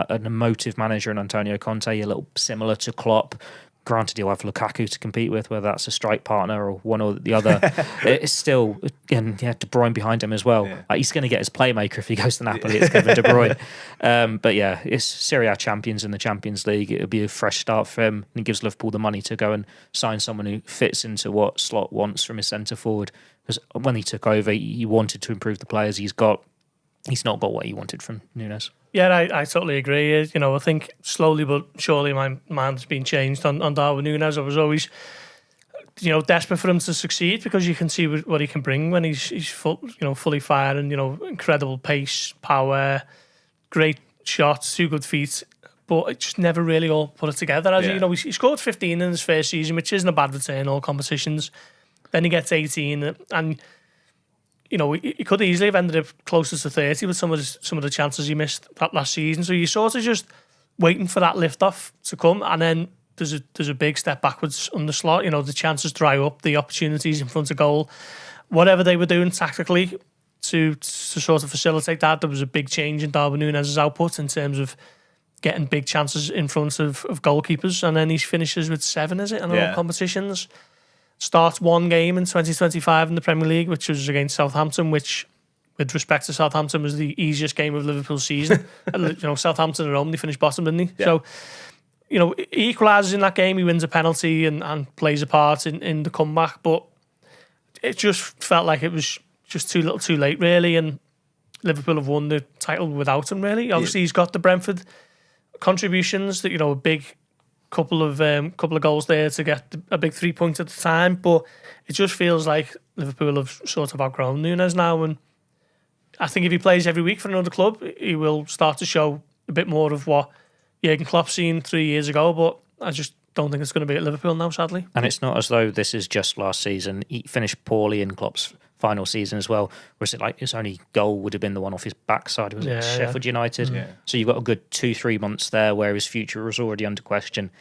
An emotive manager in Antonio Conte, a little similar to Klopp. Granted, he'll have Lukaku to compete with, whether that's a strike partner or one or the other. It's still, again, De Bruyne behind him as well. Yeah. He's going to get his playmaker if he goes to Napoli. It's Kevin De Bruyne. But yeah, it's Serie A champions in the Champions League. It'll be a fresh start for him, and it gives Liverpool the money to go and sign someone who fits into what Slot wants from his centre forward. Because when he took over, he wanted to improve the players he's got. He's not got what he wanted from Nunez. Yeah, I totally agree. I think slowly but surely my mind's been changed on Darwin Nunez. I was always, desperate for him to succeed because you can see what he can bring when he's fully firing. Incredible pace, power, great shots, 2 good feet. But it just never really all put it together. He scored 15 in his first season, which isn't a bad return in all competitions. Then he gets 18 and. He could easily have ended up closer to 30 with some of the chances he missed that last season. So you're sort of just waiting for that lift off to come, and then there's a big step backwards on the Slot. The chances dry up, the opportunities in front of goal, whatever they were doing tactically to sort of facilitate that. There was a big change in Darwin Nunez's output in terms of getting big chances in front of goalkeepers, and then he finishes with 7, is it, in all competitions. Starts 1 game in 2025 in the Premier League, which was against Southampton, which, with respect to Southampton, was the easiest game of Liverpool's season. Southampton at home, they finished bottom, didn't he? Yeah. So, he equalises in that game, he wins a penalty and plays a part in the comeback, but it just felt like it was just too little too late, really, and Liverpool have won the title without him, really. Obviously, he's got the Brentford contributions that, a big couple of goals there to get a big 3 points at the time, but it just feels like Liverpool have sort of outgrown Nunez now, and I think if he plays every week for another club, he will start to show a bit more of what Jurgen Klopp's seen 3 years ago, but I just don't think it's going to be at Liverpool now, sadly. And it's not as though this is just last season. He finished poorly in Klopp's final season as well, whereas his only goal would have been the one off his backside, was it Sheffield United? Yeah. So you've got a good 2-3 months there where his future was already under question,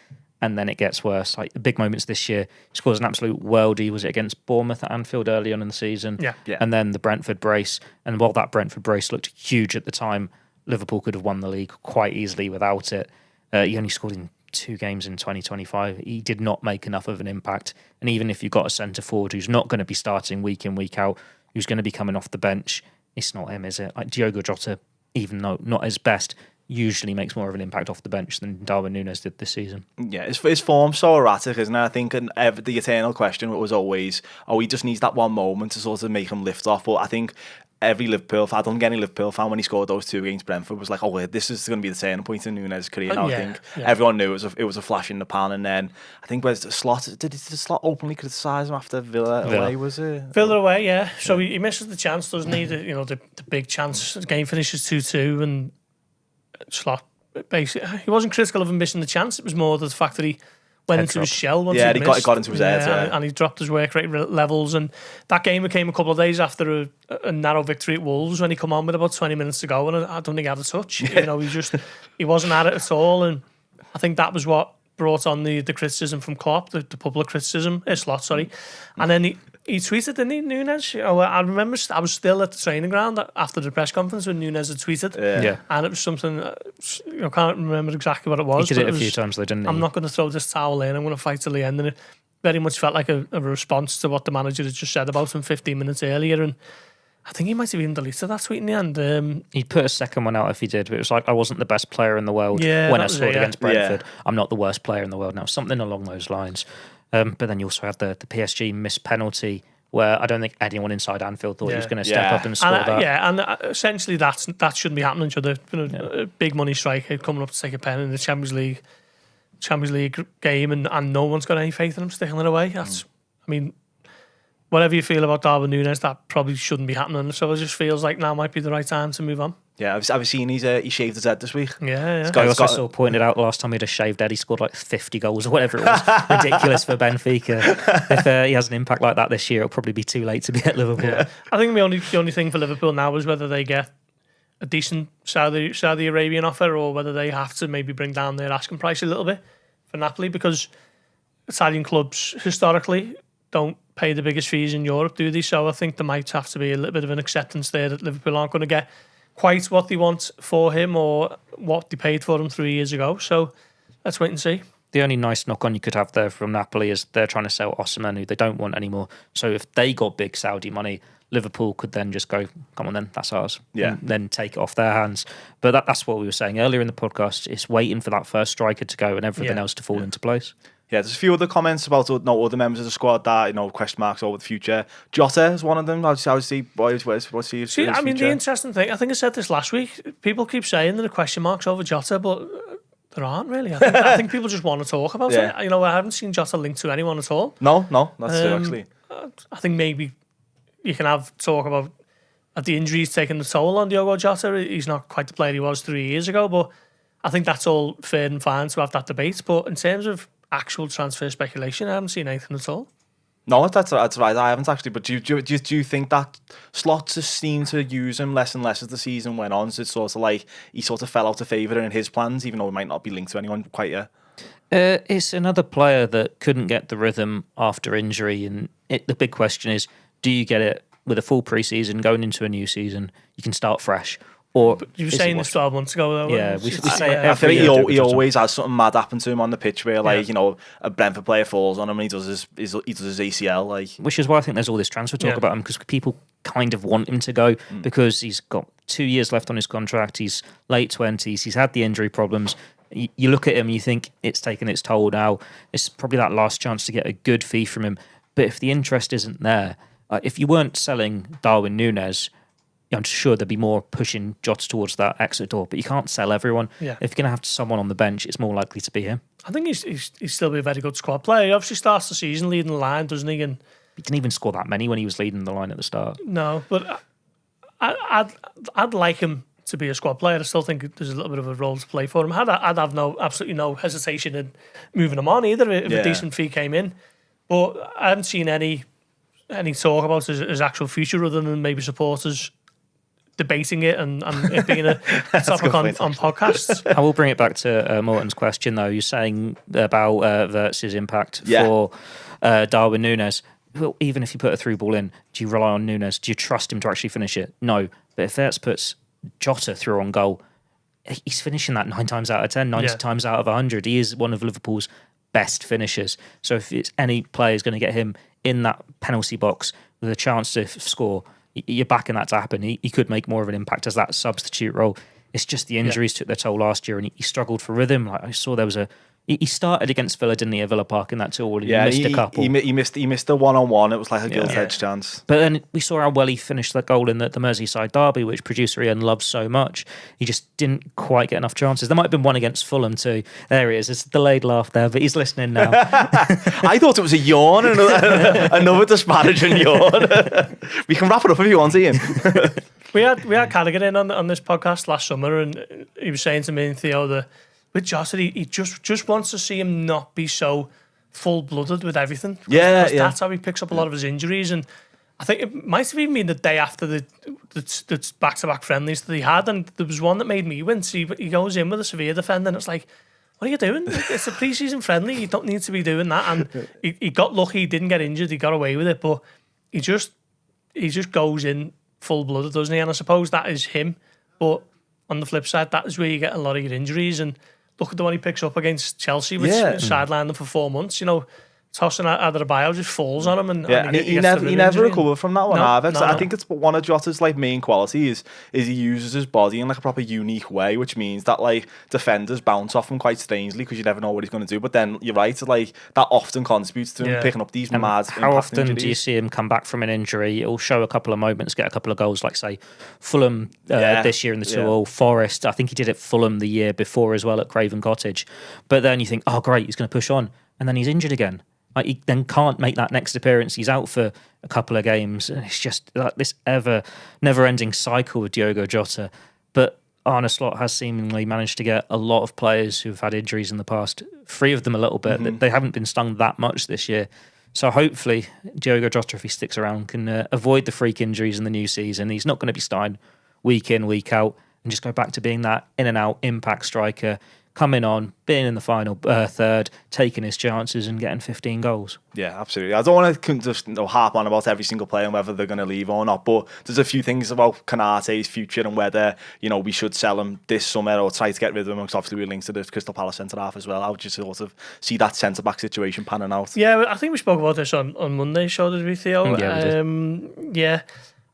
and then it gets worse. Like the big moments this year, he scores an absolute worldie. Was it against Bournemouth at Anfield early on in the season? Yeah. And then the Brentford brace, and while that Brentford brace looked huge at the time, Liverpool could have won the league quite easily without it. He only scored in 2 games in 2025. He did not make enough of an impact. And even if you've got a centre forward who's not going to be starting week in, week out, who's going to be coming off the bench, it's not him, is it? Like Diogo Jota, even though not his best, usually makes more of an impact off the bench than Darwin Nunez did this season. Yeah, his form's so erratic, isn't it? I think the eternal question was always, he just needs that one moment to sort of make him lift off. But I think every Liverpool fan, I don't get any Liverpool fan when he scored those 2 against Brentford was like, this is going to be the turning point in Nunez's career now. I think everyone knew it was a flash in the pan, and then I think where's the Slot? Did the Slot openly criticise him after Villa away? Was it Villa away? Yeah. So he misses the chance, doesn't he? The big chance. The game finishes 2-2, and Slot basically he wasn't critical of him missing the chance. It was more the fact that he went into his shell once he got into his head, and he dropped his work rate levels. And that game came a couple of days after a narrow victory at Wolves when he come on with about 20 minutes to go, and I don't think he had a touch. He wasn't at it at all, and I think that was what brought on the criticism from Klopp, the public criticism, Slot, sorry. And then he tweeted, didn't he, Nunez? I remember I was still at the training ground after the press conference when Nunez had tweeted. Yeah. And it was something, I can't remember exactly what it was. He did it a few times though, didn't he? I'm not going to throw this towel in, I'm going to fight till the end. And it very much felt like a response to what the manager had just said about him 15 minutes earlier. And I think he might have even deleted that tweet in the end. He'd put a second one out if he did, but it was like, I wasn't the best player in the world when I scored against Brentford. I'm not the worst player in the world now. Something along those lines. But then you also had the PSG missed penalty where I don't think anyone inside Anfield thought he was going to step up and score that. Yeah, and essentially that shouldn't be happening. A big money striker coming up to take a pen in the Champions League game, and no one's got any faith in him sticking it away. I mean, whatever you feel about Darwin Nunez, that probably shouldn't be happening. So it just feels like now might be the right time to move on. Yeah, I've seen he shaved his head this week. Yeah. I also saw pointed out last time he had a shaved head, he scored like 50 goals or whatever it was. Ridiculous for Benfica. If he has an impact like that this year, it'll probably be too late to be at Liverpool. Yeah. I think the only thing for Liverpool now is whether they get a decent Saudi Arabian offer or whether they have to maybe bring down their asking price a little bit for Napoli, because Italian clubs historically don't pay the biggest fees in Europe, do they? So I think there might have to be a little bit of an acceptance there that Liverpool aren't going to get quite what they want for him or what they paid for him 3 years ago. So let's wait and see. The only nice knock on you could have there from Napoli is they're trying to sell Osimhen, who they don't want anymore. So if they got big Saudi money, Liverpool could then just go, come on then, that's ours. Yeah. And then take it off their hands. But that's what we were saying earlier in the podcast. It's waiting for that first striker to go and everything else to fall into place. Yeah, there's a few other comments about other members of the squad that, question marks over the future. Jota is one of them. What's he? What's he? See, I mean, the interesting thing, I think I said this last week, people keep saying there are question marks over Jota, but there aren't really. I think people just want to talk about it. I haven't seen Jota linked to anyone at all. No, that's true, actually. I think maybe you can have talk about the injuries taking the toll on Diogo Jota. He's not quite the player he was 3 years ago, but I think that's all fair and fine to have that debate. But in terms of actual transfer speculation, I haven't seen anything at all. No, that's right. I haven't actually. But do you think that Slot just seemed to use him less and less as the season went on? So it's sort of like he sort of fell out of favour in his plans, even though he might not be linked to anyone quite yet. It's another player that couldn't get the rhythm after injury, and the big question is, do you get it with a full pre-season going into a new season? You can start fresh. Or you were saying this 12 months ago, though. Yeah, we say it I every think year. he always has something mad happen to him on the pitch where, a Brentford player falls on him and he does his ACL. Which is why I think there's all this transfer talk about him, because people kind of want him to go because he's got 2 years left on his contract. He's late 20s. He's had the injury problems. You look at him and you think it's taken its toll now. It's probably that last chance to get a good fee from him. But if the interest isn't there, if you weren't selling Darwin Nunez, I'm sure there'd be more pushing Jota towards that exit door, but you can't sell everyone. Yeah. If you're going to have someone on the bench, it's more likely to be him. I think he's still be a very good squad player. He obviously starts the season leading the line, doesn't he? And he didn't even score that many when he was leading the line at the start. No, but I'd like him to be a squad player. I still think there's a little bit of a role to play for him. I'd have absolutely no hesitation in moving him on either if a decent fee came in. But I haven't seen any talk about his actual future other than maybe supporters debating it and it being a topic on podcasts. I will bring it back to Morton's question, though. You're saying about Wirtz's impact for Darwin Nunez. Well, even if you put a through ball in, do you rely on Nunez? Do you trust him to actually finish it? No. But if Wirtz puts Jota through on goal, he's finishing that 9 times out of 10, 90 times out of 100. He is one of Liverpool's best finishers. So if it's any player is going to get him in that penalty box with a chance to score, you're backing that to happen. He could make more of an impact as that substitute role. It's just the injuries took their toll last year, and he struggled for rhythm. Like I saw, there was he started against Villa, didn't he, at Villa Park in that tour? He missed a couple. He missed the one-on-one. It was like a gilt-edged chance. But then we saw how well he finished that goal in the Merseyside derby, which producer Ian loves so much. He just didn't quite get enough chances. There might have been one against Fulham too. There he is. It's a delayed laugh there, but he's listening now. I thought it was a yawn, another disparaging yawn. We can wrap it up if you want, Ian. We had Carragher in on this podcast last summer, and he was saying to me and Theo that with Jota, he just wants to see him not be so full-blooded with everything. That's how he picks up a lot of his injuries, and I think it might have even been the day after the back-to-back friendlies that he had, and there was one that made me wince. He goes in with a severe defender, and it's like, what are you doing? It's a pre-season friendly. You don't need to be doing that. And he got lucky. He didn't get injured. He got away with it, but he just goes in full-blooded, doesn't he? And I suppose that is him, but on the flip side, that is where you get a lot of your injuries. And look at the one he picks up against Chelsea, which sidelined them for 4 months. Tossing Adebayo just falls on him, and he never recovered from that one either. I think it's one of Jota's main qualities is he uses his body in a proper unique way, which means that defenders bounce off him quite strangely because you never know what he's going to do. But then you're right, that often contributes to him picking up these mad. How often injuries. Do you see him come back from an injury? It'll show a couple of moments, get a couple of goals, like say Fulham this year in the 2-2, Forest. I think he did it Fulham the year before as well at Craven Cottage. But then you think, oh great, he's going to push on, and then he's injured again. He then can't make that next appearance. He's out for a couple of games. It's just like this never-ending cycle with Diogo Jota. But Arne Slot has seemingly managed to get a lot of players who've had injuries in the past, 3 of them a little bit. They haven't been stung that much this year. So hopefully Diogo Jota, if he sticks around, can avoid the freak injuries in the new season. He's not going to be starting week in, week out, and just go back to being that in and out impact striker, coming on, being in the final third, taking his chances and getting 15 goals. Yeah, absolutely. I don't want to just harp on about every single player and whether they're going to leave or not, but there's a few things about Konaté's future and whether, we should sell him this summer or try to get rid of him, because obviously we're linked to the Crystal Palace centre-half as well. How would you sort of see that centre-back situation panning out? Yeah, I think we spoke about this on Monday's show, did we, Theo? Yeah, we did. Yeah,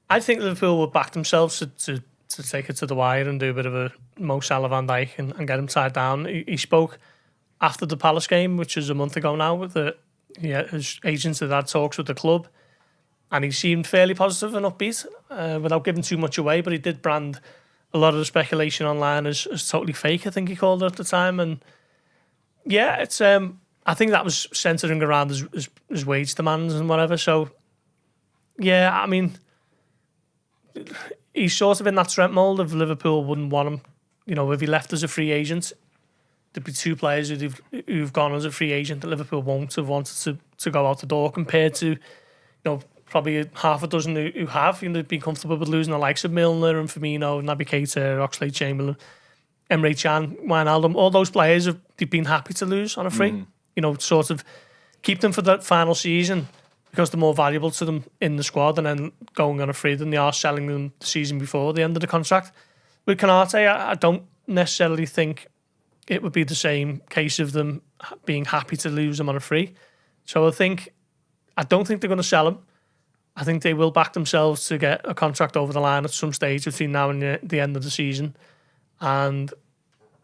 I think Liverpool will back themselves to take it to the wire and do a bit of a Mo Salah Van Dijk and get him tied down. He spoke after the Palace game, which is a month ago now, with his agents had talks with the club, and he seemed fairly positive and upbeat without giving too much away, but he did brand a lot of the speculation online as totally fake, I think he called it at the time. And yeah, it's I think that was centering around his wage demands and whatever. So yeah, I mean, he's sort of in that Trent mould of Liverpool wouldn't want him. If he left as a free agent, there'd be 2 players who've gone as a free agent that Liverpool won't have wanted to go out the door, compared to, probably half a dozen who have, been comfortable with losing the likes of Milner and Firmino, Naby Keita, Oxlade-Chamberlain, Emre Can, Wijnaldum. All those players they've been happy to lose on a free. Sort of keep them for the final season, because they're more valuable to them in the squad, and then going on a free than they are selling them the season before the end of the contract. With Konaté, I don't necessarily think it would be the same case of them being happy to lose him on a free. So I don't think they're going to sell him. I think they will back themselves to get a contract over the line at some stage between now and the end of the season. And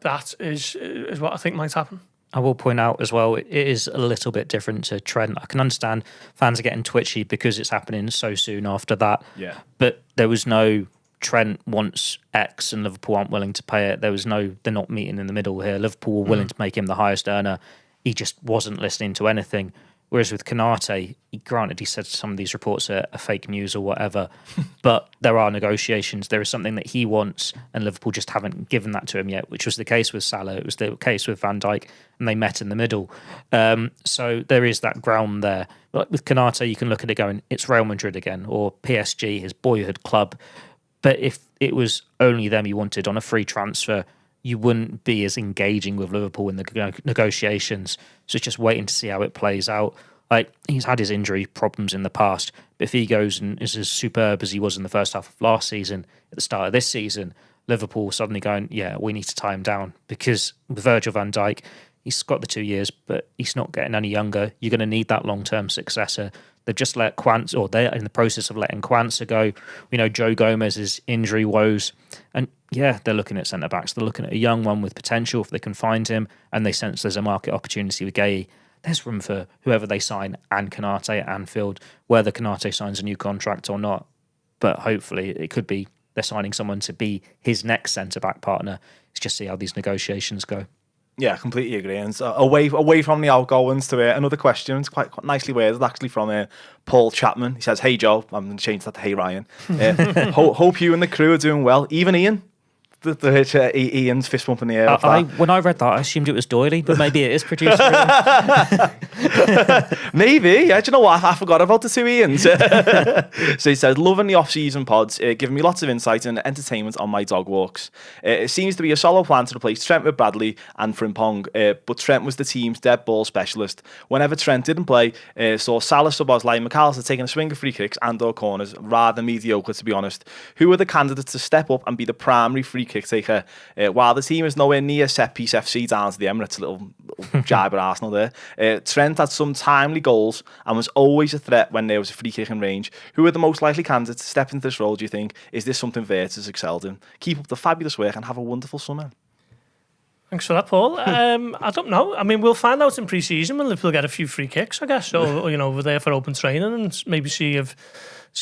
that is what I think might happen. I will point out as well, it is a little bit different to Trent. I can understand fans are getting twitchy because it's happening so soon after that. Yeah. But there was no Trent wants X and Liverpool aren't willing to pay it. There was no, they're not meeting in the middle here. Liverpool were willing to make him the highest earner. He just wasn't listening to anything. Whereas with Konaté, granted, he said some of these reports are fake news or whatever, but there are negotiations. There is something that he wants, and Liverpool just haven't given that to him yet, which was the case with Salah. It was the case with Van Dijk, and they met in the middle. So there is that ground there. But with Konaté, you can look at it going, it's Real Madrid again, or PSG, his boyhood club. But if it was only them you wanted on a free transfer, you wouldn't be as engaging with Liverpool in the negotiations. So it's just waiting to see how it plays out. Like, he's had his injury problems in the past, but if he goes and is as superb as he was in the first half of last season, at the start of this season, Liverpool suddenly going, yeah, we need to tie him down. Because with Virgil van Dijk, he's got the 2 years, but he's not getting any younger. You're going to need that long-term successor. They've just let Quansah, or they're in the process of letting Quansah go. We know Joe Gomez's injury woes. And yeah, they're looking at centre-backs. They're looking at a young one with potential if they can find him, and they sense there's a market opportunity with Gueye. There's room for whoever they sign and Konaté at Anfield, whether Konaté signs a new contract or not. But hopefully it could be they're signing someone to be his next centre-back partner. Let's just see how these negotiations go. Yeah, completely agree. And so away from the outgoings to another question. It's quite nicely worded, actually, from Paul Chapman. He says, "Hey Joe," I'm going to change that to "Hey Ryan." Hope you and the crew are doing well. Even Ian. Ian's fist bump in the air. When I read that, I assumed it was Doyley, but maybe it is producer. Maybe. Yeah, do you know what? I forgot about the 2 Ians. So he says, loving the off-season pods, giving me lots of insight and entertainment on my dog walks. It seems to be a solid plan to replace Trent with Bradley and Frimpong, but Trent was the team's dead ball specialist. Whenever Trent didn't play, saw Salah, Szoboszlai, McAllister taking a swing of free kicks and or corners, rather mediocre, to be honest. Who are the candidates to step up and be the primary free kick taker? While the team is nowhere near set piece FC down to the Emirates, a little jab at Arsenal there. Trent had some timely goals and was always a threat when there was a free kick in range. Who are the most likely candidates to step into this role, do you think? Is this something Wirtz has excelled in? Keep up the fabulous work and have a wonderful summer. Thanks for that, Paul. I don't know. I mean, we'll find out in pre-season when Liverpool get a few free kicks, I guess. Or we're there for open training and maybe see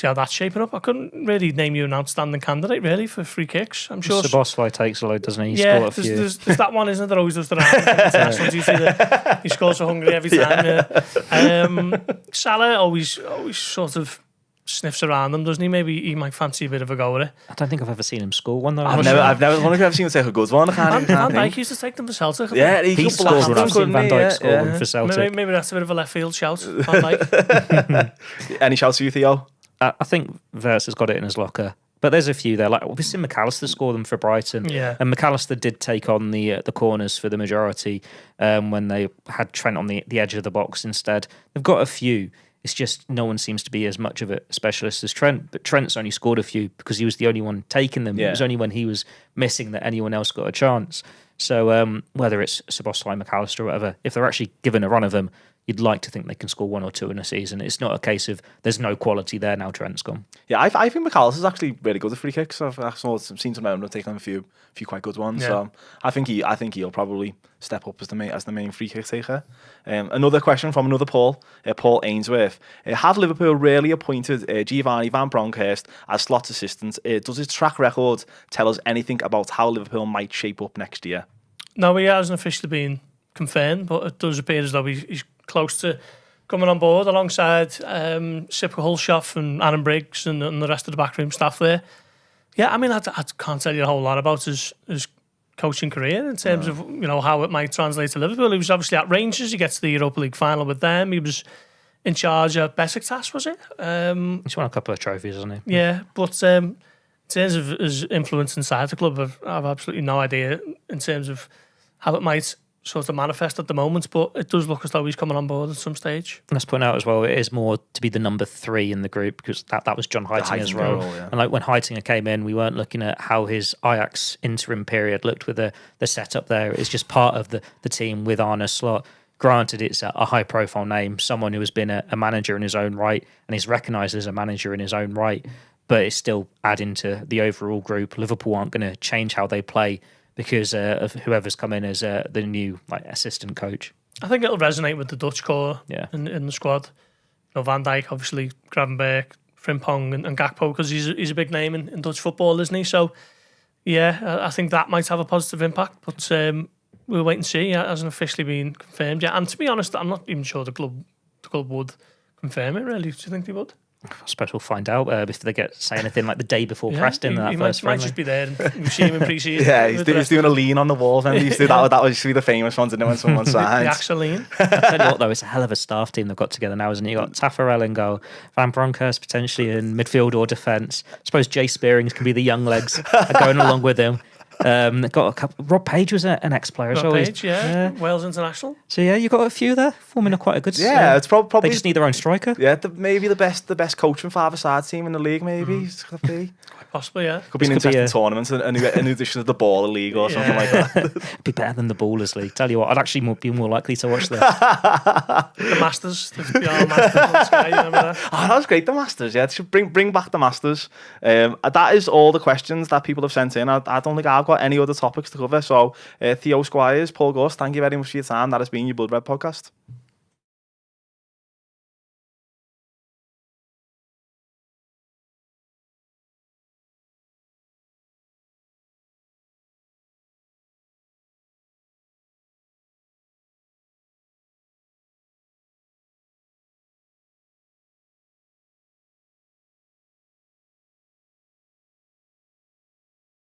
how that's shaping up. I couldn't really name you an outstanding candidate, really, for free kicks. I'm sure Szoboszlai takes a load, doesn't he? Yeah, there's that one, isn't there? Always does the he scores for Hungary every time. Yeah. Salah always sort of sniffs around them, doesn't he? Maybe he might fancy a bit of a go at it. I don't think I've ever seen him score one though. I've never seen him take a good one. Van Dijk used to take them for Celtic. Yeah, he scored when I've seen Van Dijk score one for Celtic. Maybe that's a bit of a left field shout. Van Dijk. Any shouts for you, Theo? I think Wirtz has got it in his locker. But there's a few there. Like we've seen McAllister score them for Brighton. Yeah. And McAllister did take on the corners for the majority when they had Trent on the edge of the box instead. They've got a few. It's just no one seems to be as much of a specialist as Trent. But Trent's only scored a few because he was the only one taking them. Yeah. It was only when he was missing that anyone else got a chance. So whether it's Szoboszlai, McAllister or whatever, if they're actually given a run of them, you'd like to think they can score one or two in a season. It's not a case of there's no quality there now Trent's gone. Yeah, I think McAllister's actually really good at free kicks. I've seen some of them taking a few quite good ones. Yeah. So I think he'll probably step up as the main free kick taker. Another question from another Paul Ainsworth. Have Liverpool really appointed Giovanni Van Bronckhorst as slot assistant? Does his track record tell us anything about how Liverpool might shape up next year? No, he hasn't officially been confirmed, but it does appear as though he's close to coming on board alongside Sipka Hulshoff and Aaron Briggs and the rest of the backroom staff there. Yeah, I mean, I can't tell you a whole lot about his coaching career in terms of how it might translate to Liverpool. He was obviously at Rangers. He gets to the Europa League final with them. He was in charge of Besiktas, was it? He's won a couple of trophies, hasn't he? Yeah, but in terms of his influence inside the club, I've absolutely no idea in terms of how it might sort of manifest at the moment, but it does look as though he's coming on board at some stage. Let's point out as well, it is more to be the number 3 in the group because that was John Heitinger's role. Yeah. And like when Heitinger came in, we weren't looking at how his Ajax interim period looked with the setup there. It's just part of the team with Arne Slot. Granted, it's a high-profile name, someone who has been a manager in his own right, and is recognised as a manager in his own right, but it's still adding to the overall group. Liverpool aren't going to change how they play because of whoever's come in as the new assistant coach. I think it'll resonate with the Dutch core in the squad. Van Dijk, obviously, Gravenberch, Frimpong and Gakpo, because he's a big name in Dutch football, isn't he? So, yeah, I think that might have a positive impact, but we'll wait and see. It hasn't officially been confirmed yet. And to be honest, I'm not even sure the club would confirm it, really. Do you think they would? I suppose we'll find out if they say anything like the day before Preston. He might just be there and see him in pre-season. Yeah, he's doing a lean on the wall. And he used to do that used to be the famous ones, didn't it, when someone signs. The actual lean. I tell you what, though, it's a hell of a staff team they've got together now, isn't it? You've got Taffarel in goal, Van Bronckhorst potentially in midfield or defence. I suppose Jay Spearings can be the young legs going along with him. Got a couple. Rob Page was an ex-player as well. Rob Page, yeah. Wales international. So yeah, you got a few there forming quite a good. Yeah, it's probably they just need their own striker. Yeah, maybe the best coaching five-a-side team in the league. Maybe it's gonna be. Possibly, yeah. Could be an interesting tournament in addition to the Baller League or something like that. It'd be better than the Ballers League. Tell you what, I'd actually be more likely to watch that. The Masters, the Masters on Sky, you remember that? Oh, that was great, the Masters, yeah. They should bring back the Masters. That is all the questions that people have sent in. I don't think I've got any other topics to cover. So, Theo Squires, Paul Gorst, thank you very much for your time. That has been your Blood Red podcast.